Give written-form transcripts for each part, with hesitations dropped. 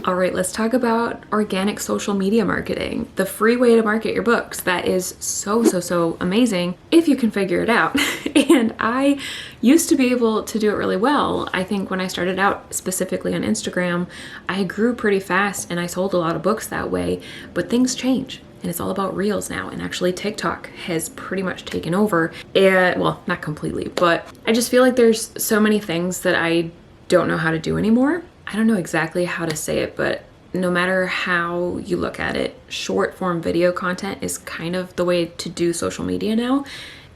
All right, let's talk about organic social media marketing, the free way to market your books. That is so amazing if you can figure it out. And I used to be able to do it really well. I think when I started out specifically on Instagram, I grew pretty fast and I sold a lot of books that way, but things change. And it's all about reels now. And actually TikTok has pretty much taken over. And well, not completely, but I just feel like there's so many things that I don't know how to do anymore. I don't know exactly how to say it, but no matter how you look at it, short form video content is kind of the way to do social media now.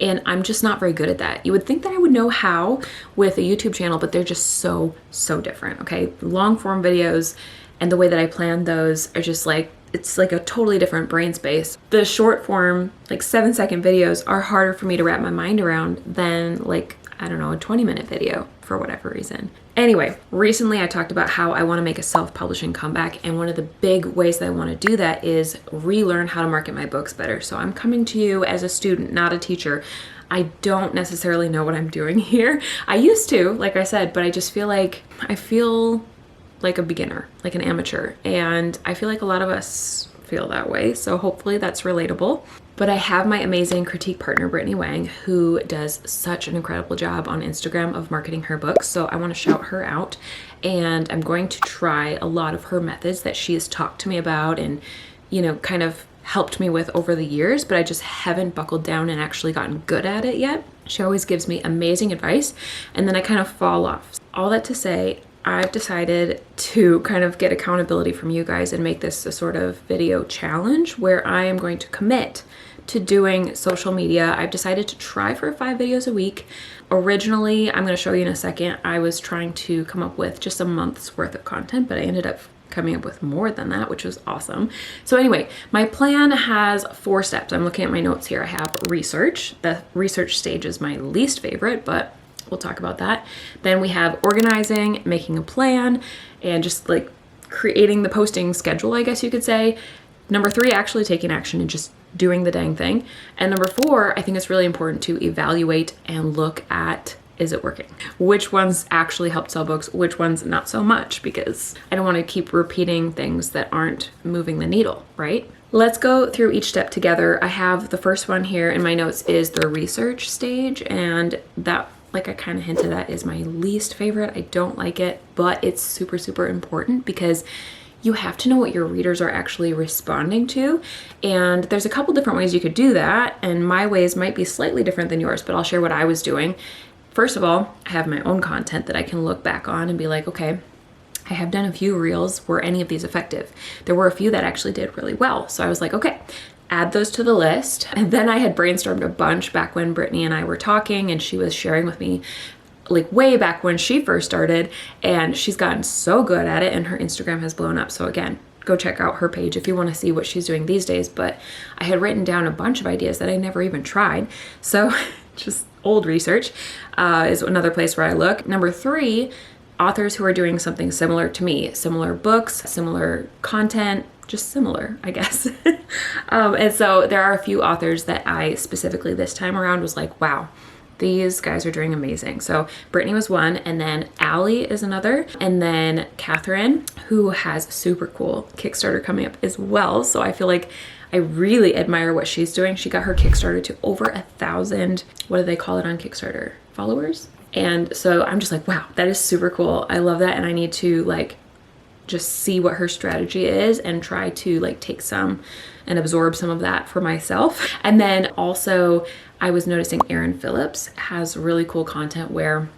And I'm just not very good at that. You would think that I would know how with a YouTube channel, but they're just so different, okay? Long form videos and the way that I plan those are just like, it's like a totally different brain space. The short form, like 7-second videos are harder for me to wrap my mind around than like, I don't know, a 20-minute video for whatever reason. Anyway, recently I talked about how I want to make a self-publishing comeback, and one of the big ways that I want to do that is relearn how to market my books better. So I'm coming to you as a student, not a teacher. I don't necessarily know what I'm doing here. I used to, like I said, but I just feel like a beginner, like an amateur, and I feel like a lot of us feel that way. So hopefully that's relatable. But I have my amazing critique partner, Bethany, who does such an incredible job on Instagram of marketing her books. So I want to shout her out, and I'm going to try a lot of her methods that she has talked to me about and, you know, kind of helped me with over the years, but I just haven't buckled down and actually gotten good at it yet. She always gives me amazing advice, and then I kind of fall off. All that to say, I've decided to kind of get accountability from you guys and make this a sort of video challenge where I am going to commit to doing social media. I've decided to try for 5 videos a week. Originally, I'm going to show you in a second, I was trying to come up with just a month's worth of content, but I ended up coming up with more than that, which was awesome. So anyway, my plan has 4 steps. I'm looking at my notes here. I have research. The research stage is my least favorite, but we'll talk about that. Then we have organizing, making a plan, and just like creating the posting schedule, I guess you could say. Number 3, actually taking action and just doing the dang thing. And number 4, I think it's really important to evaluate and look at, is it working? Which ones actually help sell books, which ones not so much, because I don't want to keep repeating things that aren't moving the needle, right? Let's go through each step together. I have the first one here in my notes is the research stage, and that, like I kind of hinted at, is my least favorite. I don't like it, but it's super important because you have to know what your readers are actually responding to. And there's a couple different ways you could do that. And my ways might be slightly different than yours, but I'll share what I was doing. First of all, I have my own content that I can look back on and be like, okay, I have done a few reels. Were any of these effective? There were a few that actually did really well. So I was like, okay, add those to the list. And then I had brainstormed a bunch back when Bethany and I were talking, and she was sharing with me like way back when she first started, and she's gotten so good at it and her Instagram has blown up. So again, go check out her page if you want to see what she's doing these days. But I had written down a bunch of ideas that I never even tried. So just old research is another place where I look. Number 3, authors who are doing something similar to me, similar books, similar content, just similar, I guess. And so there are a few authors that I specifically this time around was like, wow, these guys are doing amazing. So Bethany was one, and then Allie is another, and then Catherine, who has super cool Kickstarter coming up as well. So I feel like I really admire what she's doing. She got her Kickstarter to over 1,000, what do they call it on Kickstarter? Followers? And so I'm just like, wow, that is super cool. I love that. And I need to like just see what her strategy is and try to like take some and absorb some of that for myself. And then also I was noticing Erin Phillips has really cool content where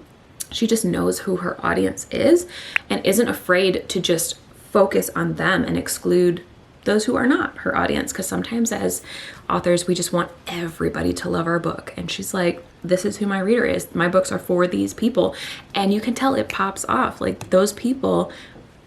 she just knows who her audience is and isn't afraid to just focus on them and exclude those who are not her audience. Because sometimes as authors, we just want everybody to love our book. And she's like, this is who my reader is. My books are for these people. And you can tell it pops off. Like those people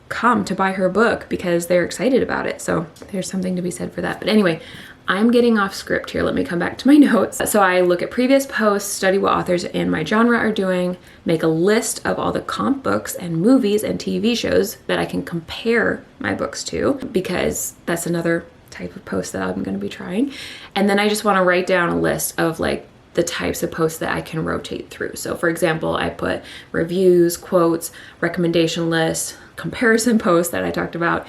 come to buy her book because they're excited about it. So there's something to be said for that. But anyway, I'm getting off script here. Let me come back to my notes. So I look at previous posts, study what authors in my genre are doing, make a list of all the comp books and movies and TV shows that I can compare my books to, because that's another type of post that I'm going to be trying. And then I just want to write down a list of like the types of posts that I can rotate through. So for example, I put reviews, quotes, recommendation lists, comparison posts that I talked about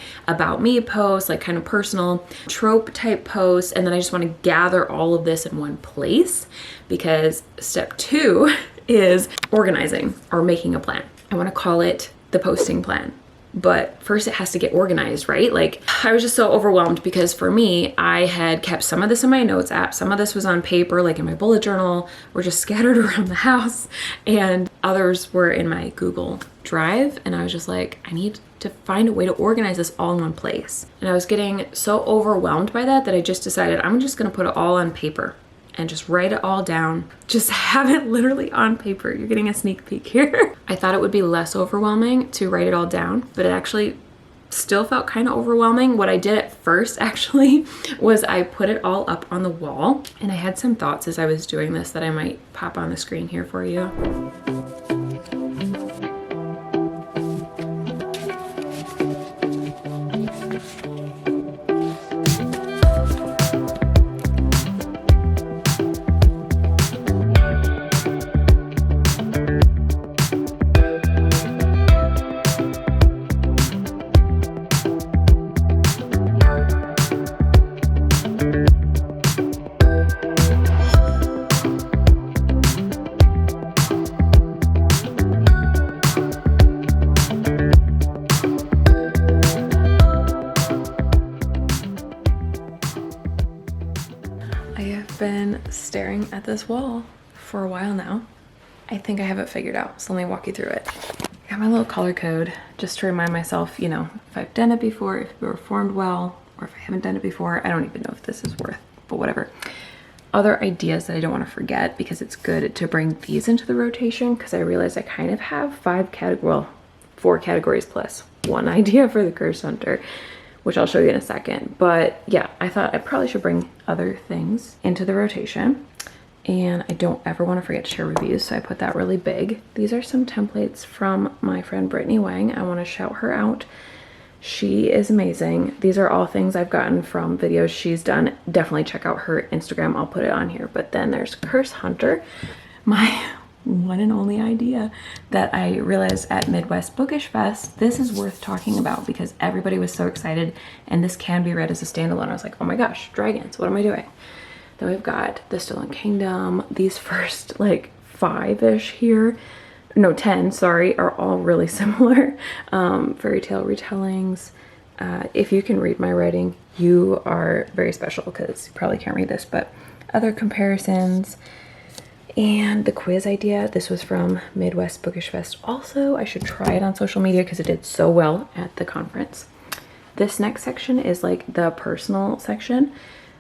me posts, like kind of personal trope type posts. And then I just want to gather all of this in one place, because step 2 is organizing or making a plan. I want to call it the posting plan. But first it has to get organized, right? Like, I was just so overwhelmed because for me, I had kept some of this in my notes app, some of this was on paper, like in my bullet journal, or just scattered around the house, and others were in my Google Drive. And I was just like, I need to find a way to organize this all in one place. And I was getting so overwhelmed by that I just decided I'm just gonna put it all on paper and just write it all down. Just have it literally on paper. You're getting a sneak peek here. I thought it would be less overwhelming to write it all down, but it actually still felt kind of overwhelming. What I did at first actually was I put it all up on the wall, and I had some thoughts as I was doing this that I might pop on the screen here for you. Been staring at this wall for a while now. I think I have it figured out, so let me walk you through it. I got my little color code just to remind myself, you know, if I've done it before, if it were formed well, or if I haven't done it before. I don't even know if this is worth, but whatever. Other ideas that I don't want to forget, because it's good to bring these into the rotation, because I realize I kind of have 4 categories plus 1 idea for the Curse Hunter, which I'll show you in a second. But yeah, I thought I probably should bring other things into the rotation. And I don't ever want to forget to share reviews, so I put that really big. These are some templates from my friend Brittany Wang. I want to shout her out. She is amazing. These are all things I've gotten from videos she's done. Definitely check out her Instagram. I'll put it on here. But then there's Curse Hunter, my one and only idea that I realized at Midwest Bookish Fest. This is worth talking about because everybody was so excited, and this can be read as a standalone. I was like, oh my gosh, dragons, what am I doing? Then we've got The Stolen Kingdom. These first like 5-ish here, no 10, sorry, are all really similar. Fairy tale retellings. If you can read my writing, you are very special, because you probably can't read this, but other comparisons. And the quiz idea, this was from Midwest Bookish Fest. Also, I should try it on social media because it did so well at the conference. This next section is like the personal section,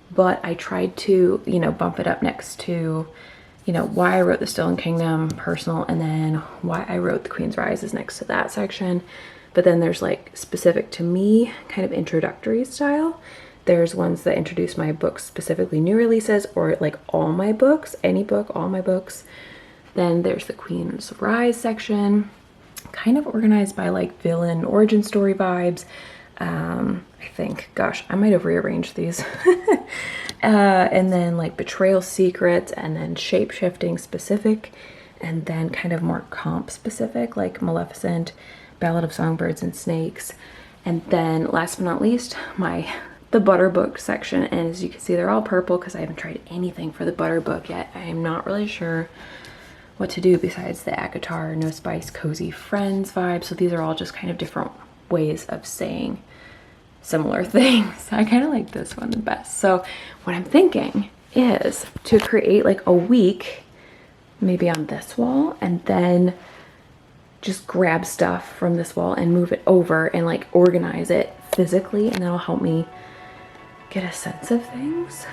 but I tried to, you know, bump it up next to, you know, why I wrote The Stolen Kingdom, personal, and then why I wrote The Queen's Rise is next to that section. But then there's like specific to me, kind of introductory style. There's ones that introduce my books, specifically new releases, or like all my books, any book, all my books. Then there's the Queen's Rise section, kind of organized by like villain origin story vibes. I think, gosh, I might have rearranged these. And then like betrayal secrets, and then shape-shifting specific, and then kind of more comp specific, like Maleficent, Ballad of Songbirds and Snakes. And then last but not least, the butter book section. And as you can see, they're all purple because I haven't tried anything for the butter book yet. I am not really sure what to do besides the ACOTAR, No Spice, Cozy Friends vibe. So these are all just kind of different ways of saying similar things. I kind of like this one the best. So what I'm thinking is to create like a week, maybe on this wall, and then just grab stuff from this wall and move it over and like organize it physically, and that'll help me get a sense of things.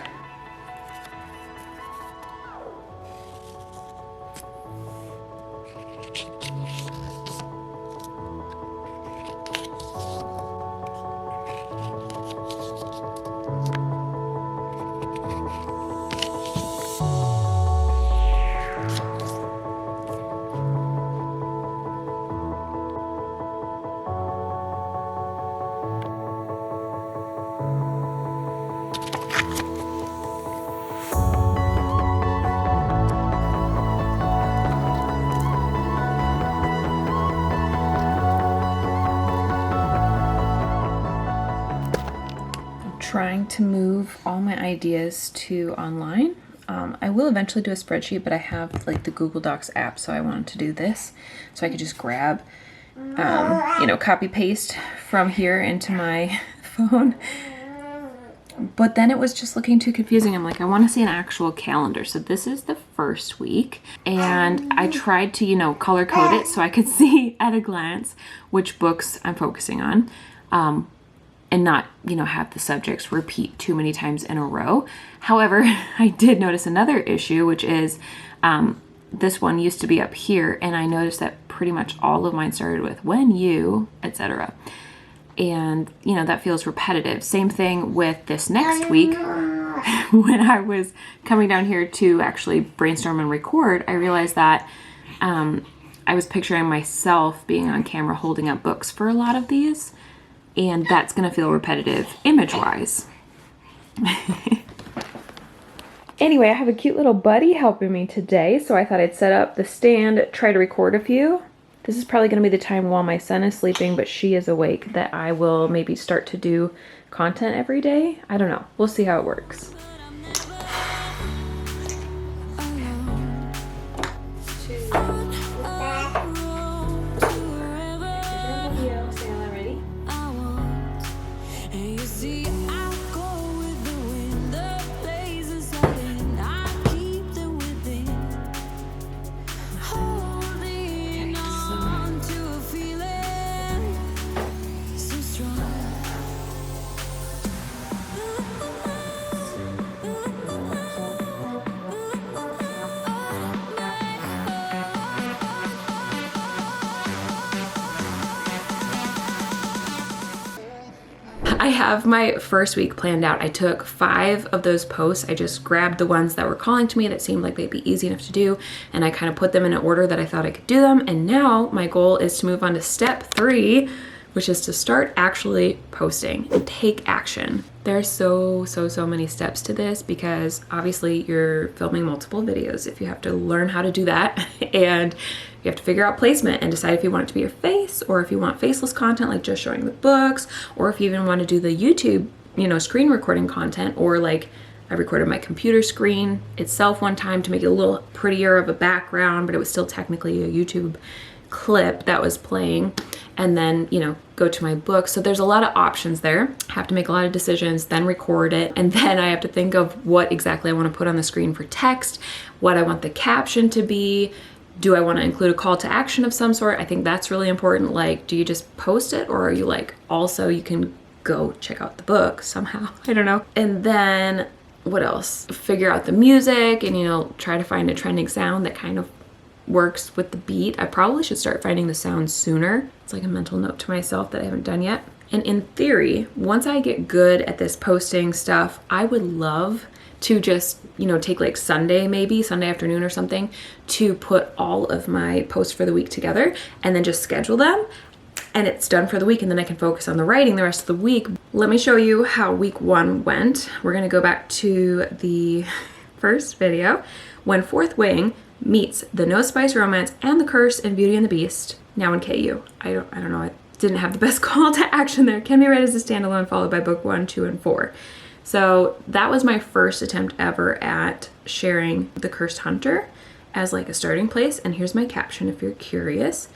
trying to move all my ideas to online. I will eventually do a spreadsheet, but I have like the Google Docs app, so I wanted to do this so I could just grab, copy paste from here into my phone. But then it was just looking too confusing. I'm like, I want to see an actual calendar. So this is the first week, and I tried to, color code it so I could see at a glance which books I'm focusing on, and not, have the subjects repeat too many times in a row. However, I did notice another issue, which is this one used to be up here, and I noticed that pretty much all of mine started with when you, etc. And, that feels repetitive. Same thing with this next week. When I was coming down here to actually brainstorm and record, I realized that I was picturing myself being on camera holding up books for a lot of these, and that's going to feel repetitive image-wise. Anyway, I have a cute little buddy helping me today, so I thought I'd set up the stand, try to record a few. This is probably going to be the time while my son is sleeping, but she is awake, that I will maybe start to do content every day. I don't know. We'll see how it works. I have my first week planned out. I took 5 of those posts. I just grabbed the ones that were calling to me that seemed like they'd be easy enough to do, and I kind of put them in an order that I thought I could do them. And now my goal is to move on to step 3, which is to start actually posting and take action. There's so many steps to this, because obviously you're filming multiple videos. If you have to learn how to do that, and you have to figure out placement and decide if you want it to be your face, or if you want faceless content like just showing the books, or if you even want to do the YouTube, screen recording content, or like I recorded my computer screen itself one time to make it a little prettier of a background, but it was still technically a YouTube clip that was playing, and then, go to my book. So there's a lot of options there. I have to make a lot of decisions, then record it, and then I have to think of what exactly I want to put on the screen for text, what I want the caption to be. Do I want to include a call to action of some sort? I think that's really important. Like, do you just post it, or are you like, also you can go check out the book somehow? I don't know. And then what else? Figure out the music and, try to find a trending sound that kind of works with the beat. I probably should start finding the sound sooner. It's like a mental note to myself that I haven't done yet. And in theory, once I get good at this posting stuff, I would love to just, take like Sunday afternoon or something, to put all of my posts for the week together and then just schedule them, and it's done for the week, and then I can focus on the writing the rest of the week. Let me show you how week 1 went. We're gonna go back to the first video, when Fourth Wing meets the No Spice Romance and the Curse in Beauty and the Beast, now in KU. I don't know, I didn't have the best call to action there. Can be read as a standalone, followed by book 1, 2, and 4. So that was my first attempt ever at sharing The Cursed Hunter as like a starting place. And here's my caption if you're curious.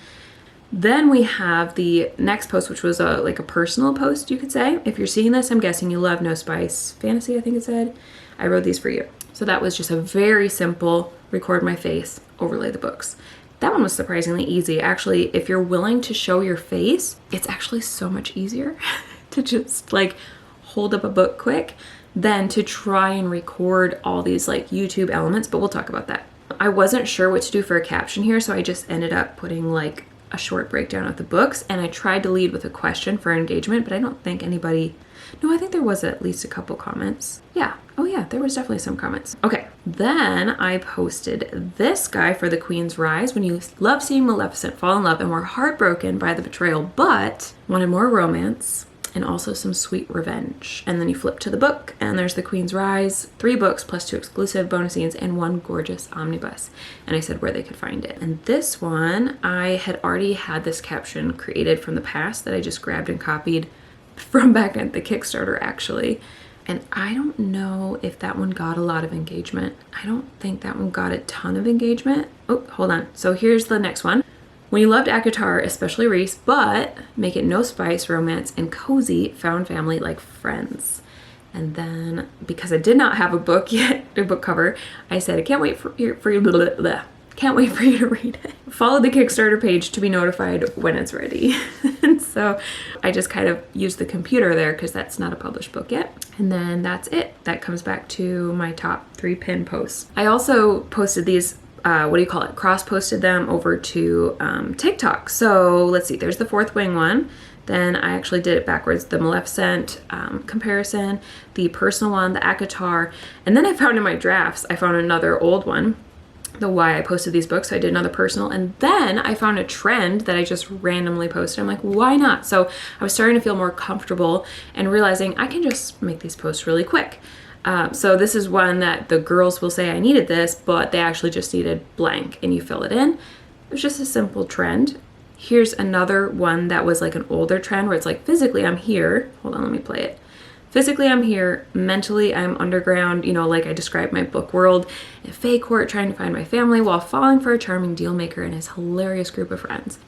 Then we have the next post, which was a personal post, you could say. If you're seeing this, I'm guessing you love No Spice Fantasy, I think it said. I wrote these for you. So that was just a very simple record my face, overlay the books. That one was surprisingly easy. Actually, if you're willing to show your face, it's actually so much easier to just like hold up a book quick than to try and record all these like YouTube elements, but we'll talk about that. I wasn't sure what to do for a caption here, so I just ended up putting like a short breakdown of the books, and I tried to lead with a question for engagement, but I don't think anybody, no, I think there was at least a couple comments. Yeah, oh yeah, there was definitely some comments. Okay, then I posted this guy for The Queen's Rise. When you love seeing Maleficent fall in love and were heartbroken by the betrayal, but wanted more romance and also some sweet revenge. And then you flip to the book, and there's The Queen's Rise, 3 books plus 2 exclusive bonus scenes and 1 gorgeous omnibus. And I said where they could find it. And this one, I had already had this caption created from the past that I just grabbed and copied from back at the Kickstarter, actually. And I don't know if that one got a lot of engagement. I don't think that one got a ton of engagement. Oh, hold on. So here's the next one. When you loved ACOTAR, especially Reese, but make it no spice, romance, and cozy, found family like Friends. And then, because I did not have a book yet, a book cover, I said, I can't wait for you can't wait for you to read it. Follow the Kickstarter page to be notified when it's ready. And so I just kind of used the computer there because that's not a published book yet. And then that's it. That comes back to my top 3 pin posts. I also posted these, cross-posted them over to TikTok. So let's see, there's the Fourth Wing one. Then I actually did it backwards, the Maleficent comparison, the personal one, the ACOTAR, and then I found in my drafts, I found another old one, the why I posted these books. So I did another personal, and then I found a trend that I just randomly posted. I'm like, why not? So I was starting to feel more comfortable and realizing I can just make these posts really quick. So this is one that the girls will say I needed this, but they actually just needed blank, and you fill it in. It was just a simple trend. Here's another one that was like an older trend where it's like, physically I'm here. Hold on, let me play it. Physically I'm here, mentally I'm underground, you know, like I described my book world, in Fae Court trying to find my family while falling for a charming deal maker and his hilarious group of friends.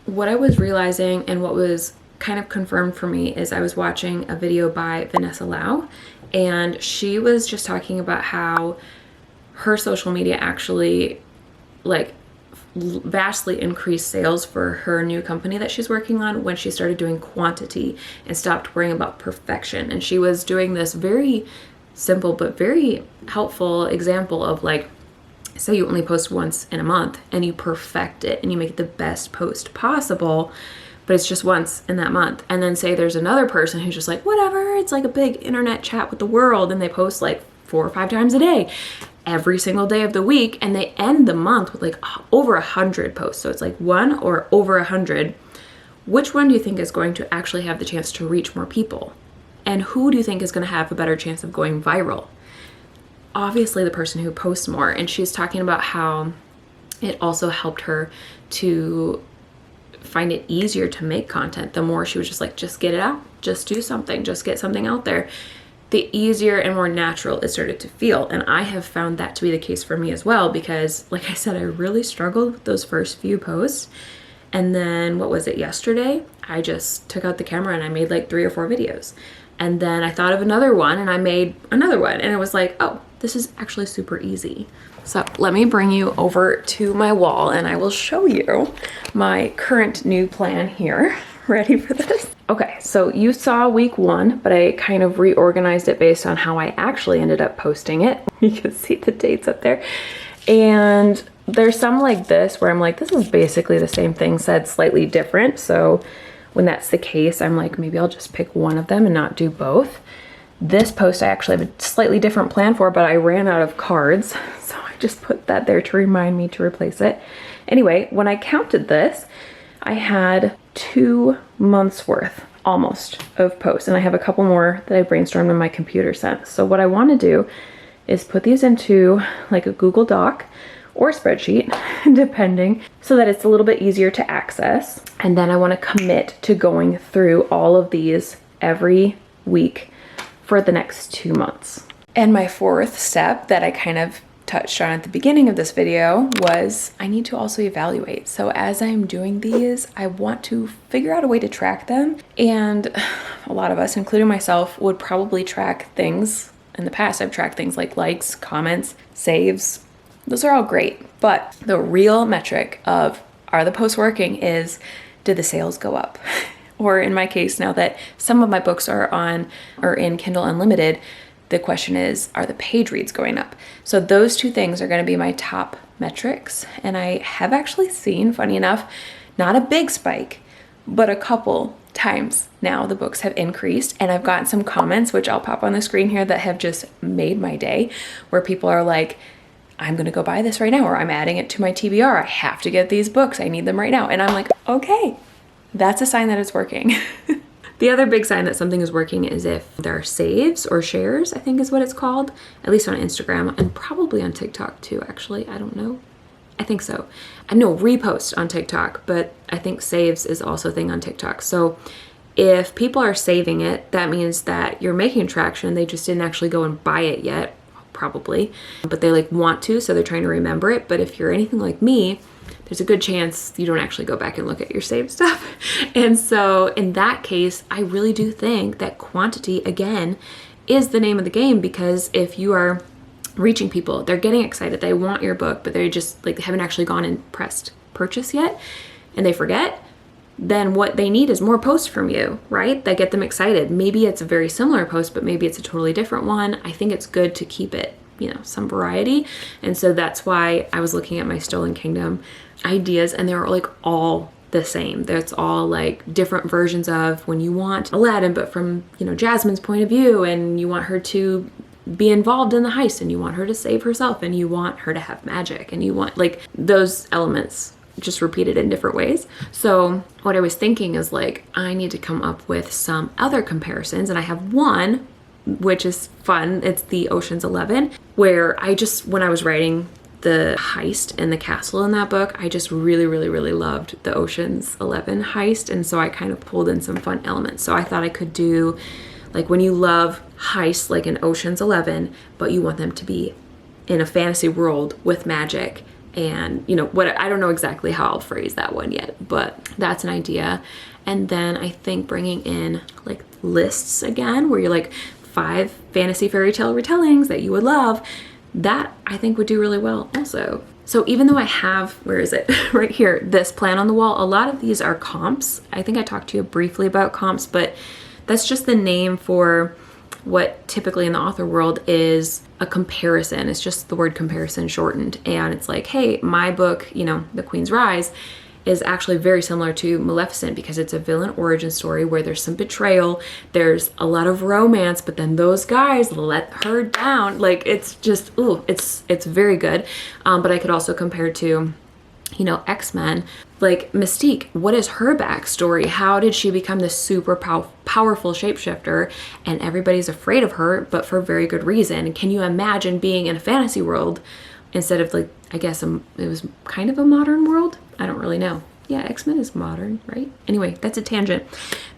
What I was realizing and what was kind of confirmed for me is I was watching a video by Vanessa Lau, and she was just talking about how her social media actually like vastly increased sales for her new company that she's working on when she started doing quantity and stopped worrying about perfection. And she was doing this very simple but very helpful example of like, say you only post once in a month and you perfect it and you make it the best post possible, but it's just once in that month. And then say there's another person who's just like, whatever, it's like a big internet chat with the world, and they post like 4 or 5 times a day every single day of the week, and they end the month with like over 100 posts. So it's like 1 or over 100. Which one do you think is going to actually have the chance to reach more people? And who do you think is going to have a better chance of going viral? Obviously the person who posts more. And she's talking about how it also helped her to find it easier to make content. The more she was just like, just get it out, just do something, just get something out there, the easier and more natural it started to feel. And I have found that to be the case for me as well, because like I said, I really struggled with those first few posts. And then what was it, yesterday? I just took out the camera and I made like 3 or 4 videos. And then I thought of another one and I made another one, and it was like, oh, this is actually super easy. So let me bring you over to my wall and I will show you my current new plan here. Ready for this? Okay, so you saw week 1, but I kind of reorganized it based on how I actually ended up posting it. You can see the dates up there. And there's some like this where I'm like, this is basically the same thing said slightly different. So when that's the case, I'm like, maybe I'll just pick one of them and not do both. This post I actually have a slightly different plan for, but I ran out of cards. So I just put that there to remind me to replace it. Anyway, when I counted this, I had 2 months worth almost of posts, and I have a couple more that I brainstormed in my computer sense. So what I want to do is put these into like a Google Doc or spreadsheet, depending, so that it's a little bit easier to access. And then I want to commit to going through all of these every week for the next 2 months. And my 4th step that I kind of touched on at the beginning of this video was I need to also evaluate. So as I'm doing these, I want to figure out a way to track them. And a lot of us, including myself, would probably track things. In the past, I've tracked things like likes, comments, saves. Those are all great. But the real metric of are the posts working is, did the sales go up? Or in my case, now that some of my books are in Kindle Unlimited, the question is, are the page reads going up? So those 2 things are going to be my top metrics. And I have actually seen, funny enough, not a big spike, but a couple times now the books have increased. And I've gotten some comments, which I'll pop on the screen here, that have just made my day, where people are like, I'm going to go buy this right now, or I'm adding it to my TBR. I have to get these books. I need them right now. And I'm like, okay, that's a sign that it's working. The other big sign that something is working is if there are saves or shares, I think is what it's called, at least on Instagram, and probably on TikTok too, actually. I don't know. I think so. I know repost on TikTok, but I think saves is also a thing on TikTok. So If people are saving it, that means that you're making traction. They just didn't actually go and buy it yet, probably, but they like want to, so they're trying to remember it. But if you're anything like me, there's a good chance you don't actually go back and look at your saved stuff. And so in that case, I really do think that quantity, again, is the name of the game, because if you are reaching people, they're getting excited, they want your book, but they just like haven't actually gone and pressed purchase yet, and they forget, then what they need is more posts from you, right? That get them excited. Maybe it's a very similar post, but maybe it's a totally different one. I think it's good to keep it, you know, some variety. And so that's why I was looking at my Stolen Kingdom ideas, and they were like all the same. That's all like different versions of when you want Aladdin, but from, you know, Jasmine's point of view, and you want her to be involved in the heist, and you want her to save herself, and you want her to have magic, and you want like those elements just repeated in different ways. So what I was thinking is like, I need to come up with some other comparisons, and I have one which is fun. It's the Ocean's 11, where I just, when I was writing the heist and the castle in that book, I just really, really, really loved the Ocean's 11 heist, and so I kind of pulled in some fun elements. So I thought I could do like when you love heists like in Ocean's 11, but you want them to be in a fantasy world with magic. And, you know, what, I don't know exactly how I'll phrase that one yet, but that's an idea. And then I think bringing in like lists again, where you're like 5 fantasy fairy tale retellings that you would love, that I think would do really well also. So even though I have, where is it? Right here, this plan on the wall, a lot of these are comps. I think I talked to you briefly about comps, but that's just the name for what typically in the author world is a comparison. It's just the word comparison shortened. And it's like, hey, my book, you know, The Queen's Rise, is actually very similar to Maleficent, because it's a villain origin story where there's some betrayal, there's a lot of romance, but then those guys let her down. Like, it's just, ooh, it's very good. But I could also compare to, you know, X-Men, like Mystique. What is her backstory? How did she become this super powerful shapeshifter, and everybody's afraid of her, but for very good reason? Can you imagine being in a fantasy world instead of like, I guess it was kind of a modern world? I don't really know. Yeah, X-Men is modern, right? Anyway, that's a tangent.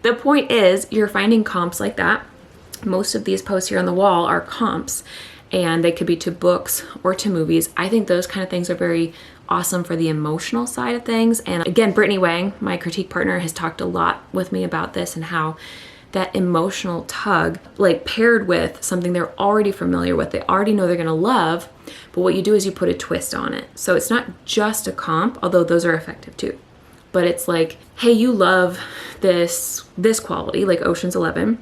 The point is, you're finding comps like that. Most of these posts here on the wall are comps, and they could be to books or to movies. I think those kind of things are very awesome for the emotional side of things. And again, Brittany Wang, my critique partner, has talked a lot with me about this, and how that emotional tug, like paired with something they're already familiar with, they already know they're gonna love, but what you do is you put a twist on it. So it's not just a comp, although those are effective too. But it's like, hey, you love this quality, like Ocean's 11,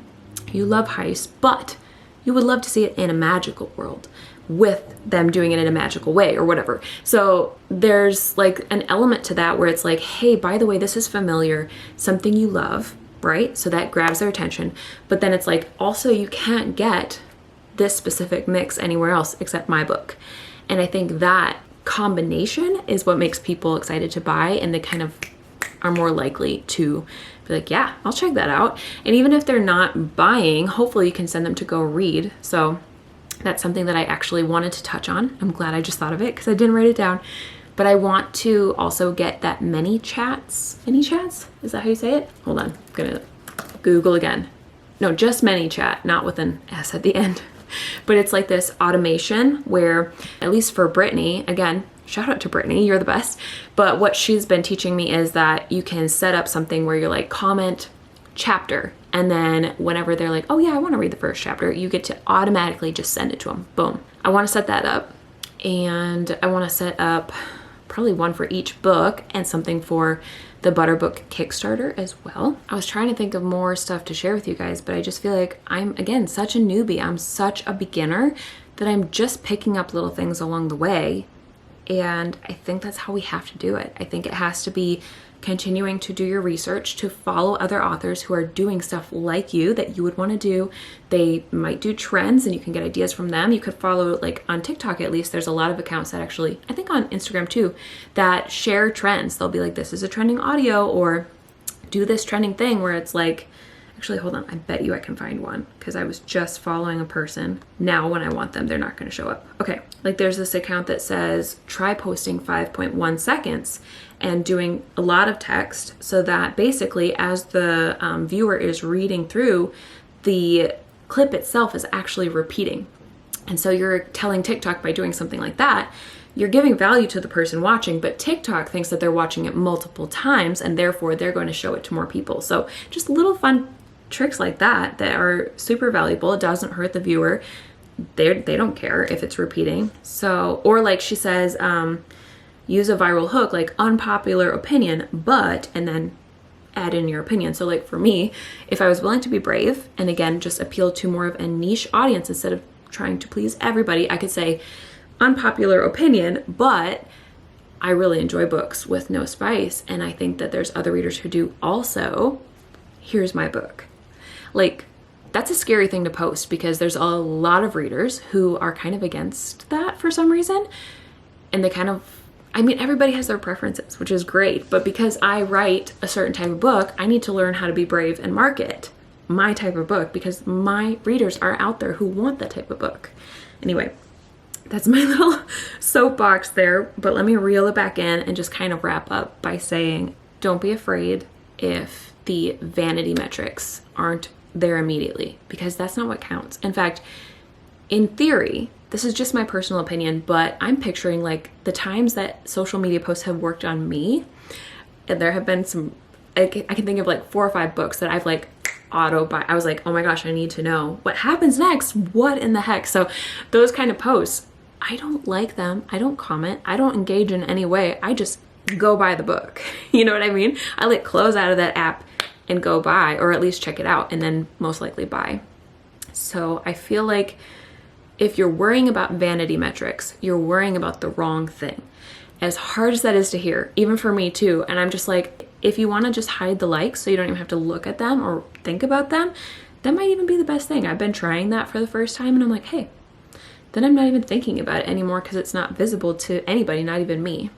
you love heist, but you would love to see it in a magical world with them doing it in a magical way or whatever. So there's like an element to that where it's like, hey, by the way, this is familiar, something you love, right? So that grabs their attention. But then it's like, also you can't get this specific mix anywhere else except my book. And I think that combination is what makes people excited to buy, and they kind of are more likely to be like, yeah, I'll check that out. And even if they're not buying, hopefully you can send them to go read. So that's something that I actually wanted to touch on. I'm glad I just thought of it, because I didn't write it down. But I want to also get that many chats. Is that how you say it? Hold on, I'm gonna Google again. No, just ManyChat, not with an S at the end. But it's like this automation where, at least for Brittany, again, shout out to Brittany, you're the best. But what she's been teaching me is that you can set up something where you're like, comment chapter. And then whenever they're like, oh yeah, I want to read the first chapter, you get to automatically just send it to them. Boom. I want to set that up. And I want to set up probably one for each book, and something for the Butter Book Kickstarter as well. I was trying to think of more stuff to share with you guys, but I just feel like I'm, again, such a newbie. I'm such a beginner that I'm just picking up little things along the way. And I think that's how we have to do it. I think it has to be continuing to do your research, to follow other authors who are doing stuff like you that you would want to do. They might do trends and you can get ideas from them. You could follow, like on TikTok at least, there's a lot of accounts that actually, I think on Instagram too, that share trends. They'll be like, this is a trending audio, or do this trending thing where it's like, Actually, hold on. I bet you I can find one because I was just following a person. Now when I want them, they're not going to show up. Okay, like there's this account that says try posting 5.1 seconds and doing a lot of text so that basically as the viewer is reading through, the clip itself is actually repeating. And so you're telling TikTok by doing something like that, you're giving value to the person watching, but TikTok thinks that they're watching it multiple times and therefore they're going to show it to more people. So just little fun tricks like that are super valuable. It doesn't hurt the viewer. They don't care if it's repeating. So, or like she says, use a viral hook, like unpopular opinion, but, and then add in your opinion. So like for me, if I was willing to be brave and again, just appeal to more of a niche audience instead of trying to please everybody, I could say unpopular opinion, but I really enjoy books with no spice. And I think that there's other readers who do also. Here's my book. Like, that's a scary thing to post because there's a lot of readers who are kind of against that for some reason. And they kind of, I mean, everybody has their preferences, which is great. But because I write a certain type of book, I need to learn how to be brave and market my type of book because my readers are out there who want that type of book. Anyway, that's my little soapbox there. But let me reel it back in and just kind of wrap up by saying, don't be afraid if the vanity metrics aren't there immediately because that's not what counts. In fact, in theory, this is just my personal opinion, but I'm picturing like the times that social media posts have worked on me. And there have been some, I can think of like 4 or 5 books that I've like auto buy. I was like, oh my gosh, I need to know what happens next. What in the heck? So those kind of posts, I don't like them. I don't comment. I don't engage in any way. I just go buy the book. You know what I mean? I like close out of that app and go buy, or at least check it out and then most likely buy. So I feel like if you're worrying about vanity metrics, you're worrying about the wrong thing. As hard as that is to hear, even for me too. And I'm just like, if you want to just hide the likes so you don't even have to look at them or think about them, that might even be the best thing. I've been trying that for the first time and I'm like, hey, then I'm not even thinking about it anymore because it's not visible to anybody, not even me.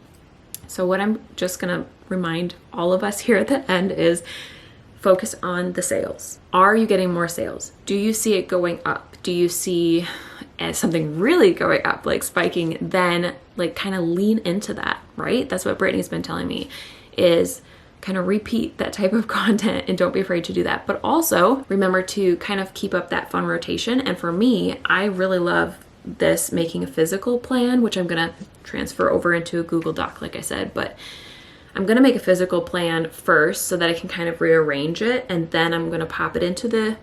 So what I'm just going to remind all of us here at the end is focus on the sales. Are you getting more sales? Do you see it going up? Do you see something really going up, like spiking? Then like kind of lean into that, right? That's what Brittany's been telling me is kind of repeat that type of content and don't be afraid to do that. But also remember to kind of keep up that fun rotation. And for me, I really love this making a physical plan, which I'm going to transfer over into a Google Doc, like I said, but I'm going to make a physical plan first so that I can kind of rearrange it. And then I'm going to pop it into the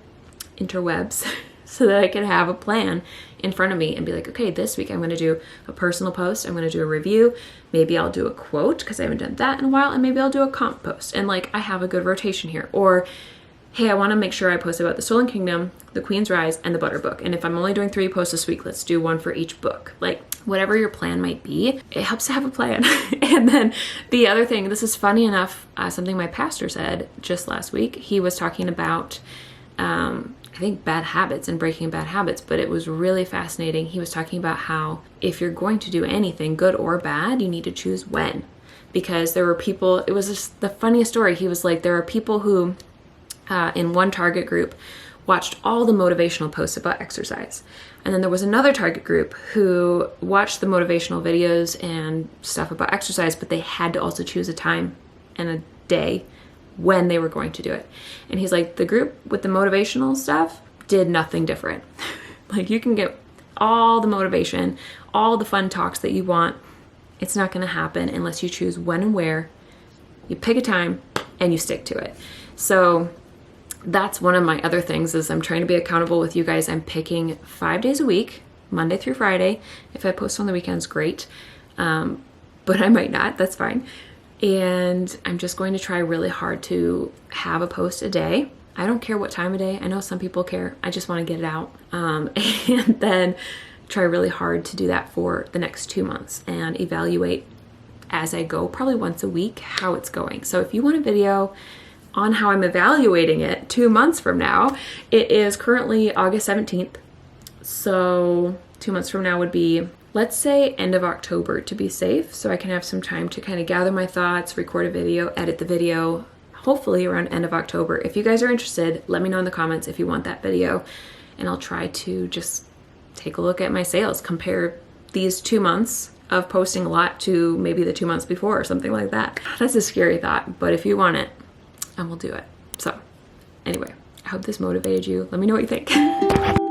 interwebs so that I can have a plan in front of me and be like, okay, this week I'm going to do a personal post. I'm going to do a review. Maybe I'll do a quote because I haven't done that in a while. And maybe I'll do a comp post. And like, I have a good rotation here. Or, hey, I want to make sure I post about the Stolen Kingdom, the Queen's Rise, and the Butter Book. And if I'm only doing 3 posts this week, let's do 1 for each book. Like whatever your plan might be, it helps to have a plan. And then the other thing, this is funny enough, something my pastor said just last week. He was talking about, I think, bad habits and breaking bad habits, but it was really fascinating. He was talking about how if you're going to do anything, good or bad, you need to choose when. Because there were people, it was just the funniest story. He was like, there are people who, in one target group, watched all the motivational posts about exercise. And then there was another target group who watched the motivational videos and stuff about exercise, but they had to also choose a time and a day when they were going to do it. And he's like, the group with the motivational stuff did nothing different. Like you can get all the motivation, all the fun talks that you want. It's not going to happen unless you choose when and where, you pick a time and you stick to it. So that's one of my other things is I'm trying to be accountable with you guys. I'm picking 5 days a week, Monday through Friday. If I post on the weekends, great. But I might not, that's fine. And I'm just going to try really hard to have a post a day. I don't care what time of day. I know some people care. I just want to get it out. And then try really hard to do that for the next 2 months and evaluate as I go, probably once a week, how it's going. So if you want a video on how I'm evaluating it 2 months from now, it is currently August 17th. So 2 months from now would be, let's say, end of October to be safe. So I can have some time to kind of gather my thoughts, record a video, edit the video, hopefully around end of October. If you guys are interested, let me know in the comments if you want that video, and I'll try to just take a look at my sales, compare these 2 months of posting a lot to maybe the 2 months before or something like that. That's a scary thought, but if you want it, I will do it. So anyway, I hope this motivated you. Let me know what you think.